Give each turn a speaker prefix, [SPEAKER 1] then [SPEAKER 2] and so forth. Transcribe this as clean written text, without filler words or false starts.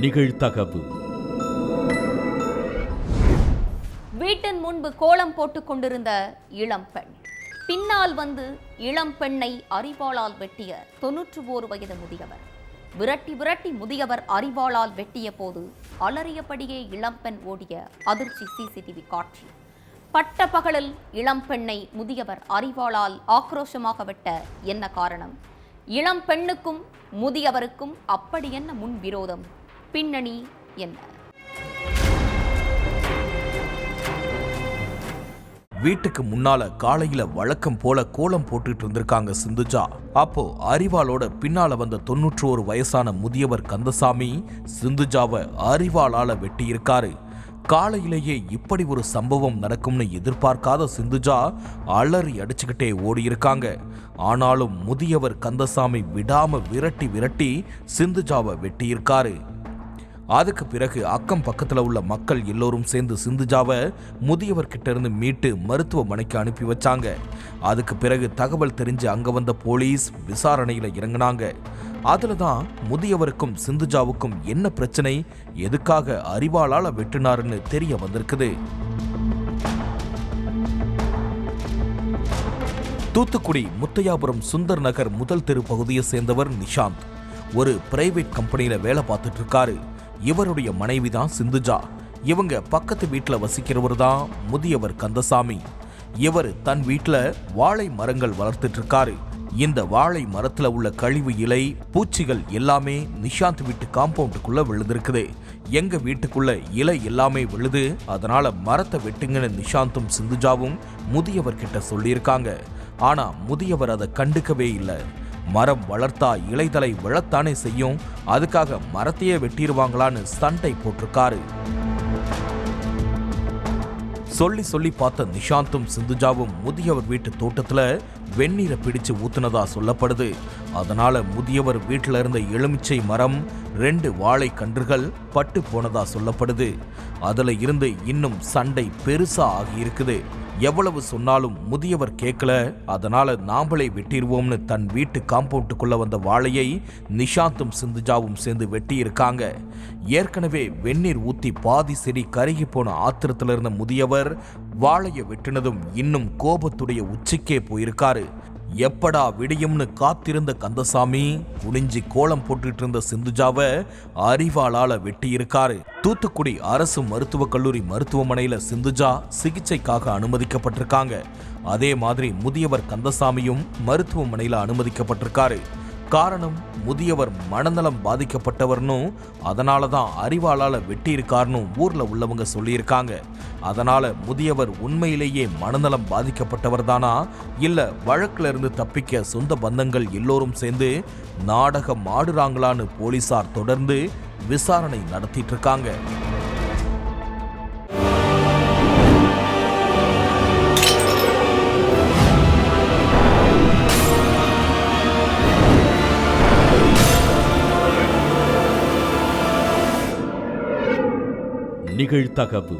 [SPEAKER 1] நிகழ்தகவு.
[SPEAKER 2] வீட்டின் முன்பு கோலம் போட்டுக் கொண்டிருந்த இளம்பெண் பின்னால் வந்து இளம்பெண்ணை அரிவாளால் வெட்டிய 91 வயது முதியவர். விரட்டி விரட்டி முதியவர் அரிவாளால் வெட்டிய போது அலறியபடியே இளம்பெண் ஓடிய அதிர்ச்சி சிசிடிவி காட்சி. பட்ட பகலில் இளம்பெண்ணை முதியவர் அரிவாளால் ஆக்ரோஷமாக வெட்ட என்ன காரணம்? இளம்பெண்ணுக்கும் முதியவருக்கும் அப்படி என்ன முன் விரோதம்? பின்னணி என்ன?
[SPEAKER 3] வீட்டுக்கு முன்னால காலையில வழக்கம் போல கோலம் போட்டுட்டு இருந்திருக்காங்க சிந்துஜா. அப்போ அரிவாளோட பின்னால வந்த 91 வயசான முதியவர் கந்தசாமி சிந்துஜாவை அரிவாளால வெட்டி இருக்காரு. காலையிலேயே இப்படி ஒரு சம்பவம் நடக்கும்னு எதிர்பார்க்காத சிந்துஜா அலறி அடிச்சுக்கிட்டே ஓடி இருக்காங்க. ஆனாலும் முதியவர் கந்தசாமி விடாம விரட்டி விரட்டி சிந்துஜாவை வெட்டி இருக்காரு. அதுக்கு பிறகு அக்கம் பக்கத்துல உள்ள மக்கள் எல்லோரும் சேர்ந்து சிந்துஜாவை முதியவர்கிட்ட இருந்து மீட்டு மருத்துவமனைக்கு அனுப்பி வச்சாங்க. அதுக்கு பிறகு தகவல் தெரிஞ்சு அங்க வந்த போலீஸ் விசாரணையில இறங்கினாங்க. அதுலதான் முதியவருக்கும் சிந்துஜாவுக்கும் என்ன பிரச்சனை, எதுக்காக அரிவாளால வெட்டினாருன்னு தெரிய வந்திருக்குது. தூத்துக்குடி முத்தையாபுரம் சுந்தர் நகர் முதல் தெரு பகுதியை சேர்ந்தவர் நிஷாந்த். ஒரு பிரைவேட் கம்பெனியில வேலை பார்த்துட்டு இருக்காரு. இவருடைய மனைவி தான் சிந்துஜா. இவங்க பக்கத்து வீட்டில் வசிக்கிறவர் தான் முதியவர் கந்தசாமி. இவர் தன் வீட்டில் வாழை மரங்கள் வளர்த்துட்டு இருக்காரு. இந்த வாழை மரத்துல உள்ள கழிவு இலை பூச்சிகள் எல்லாமே நிஷாந்த் வீட்டு காம்பவுண்டுக்குள்ள விழுந்திருக்குது. எங்க வீட்டுக்குள்ள இலை எல்லாமே விழுது, அதனால மரத்தை வெட்டுங்கன்னு நிஷாந்தும் சிந்துஜாவும் முதியவர் கிட்ட சொல்லியிருக்காங்க. ஆனா முதியவர் அதை கண்டுக்கவே இல்லை. மரம் வளர்த்தா இலைதலை விழத்தானே செய்யும், அதுக்காக மரத்தையே வெட்டிடுவாங்களான்னு சண்டை போட்டிருக்காரு. சொல்லி சொல்லி பார்த்த நிஷாந்தும் சிந்துஜாவும் முதியவர் வீட்டு தோட்டத்துல வெந்நீரை பிடிச்சு ஊத்துனதா சொல்லப்படுது. அதனால முதியவர் வீட்டில இருந்த எலுமிச்சை மரம் 2 வாழை கன்றுகள் பட்டு போனதா சொல்லப்படுது. அதுல இருந்து இன்னும் சண்டை பெருசா ஆகியிருக்குது. எவ்வளவு சொன்னாலும் முதியவர் கேட்கல. அதனால நாமளே வெட்டிடுவோம்னு தன் வீட்டு காம்பவுண்டுக்குள்ள வந்த வாழையை நிஷாந்தும் சிந்துஜாவும் சேர்ந்து வெட்டி இருக்காங்க. ஏற்கனவே வெந்நீர் ஊத்தி பாதி செடி கருகி போன ஆத்திரத்துல இருந்த முதியவர் வாழையை வெட்டினதும் இன்னும் கோபத்துடைய உச்சிக்கே போயிருக்காரு. எப்படா விடியும்னு காத்திருந்த கந்தசாமி குனிஞ்சி கோலம் போட்டுட்டு இருந்த சிந்துஜாவை அரிவாளால வெட்டி இருக்காரு. தூத்துக்குடி அரசு மருத்துவக் கல்லூரி மருத்துவமனையில சிந்துஜா சிகிச்சைக்காக அனுமதிக்கப்பட்டிருக்காங்க. அதே மாதிரி முதியவர் கந்தசாமியும் மருத்துவமனையில அனுமதிக்கப்பட்டிருக்காரு. காரணம், முதியவர் மனநலம் பாதிக்கப்பட்டவர்னும் அதனாலதான் அரிவாளால வெட்டி இருக்காருன்னு ஊர்ல உள்ளவங்க சொல்லியிருக்காங்க. அதனால முதியவர் உண்மையிலேயே மனநலம் பாதிக்கப்பட்டவர் தானா, இல்ல வழக்குல இருந்து தப்பிக்க சொந்த பந்தங்கள் எல்லோரும் சேர்ந்து நாடகம் ஆடுறாங்களான்னு போலீசார் தொடர்ந்து விசாரணை நடத்திட்டு இருக்காங்க.
[SPEAKER 1] நிகழ்தகவு.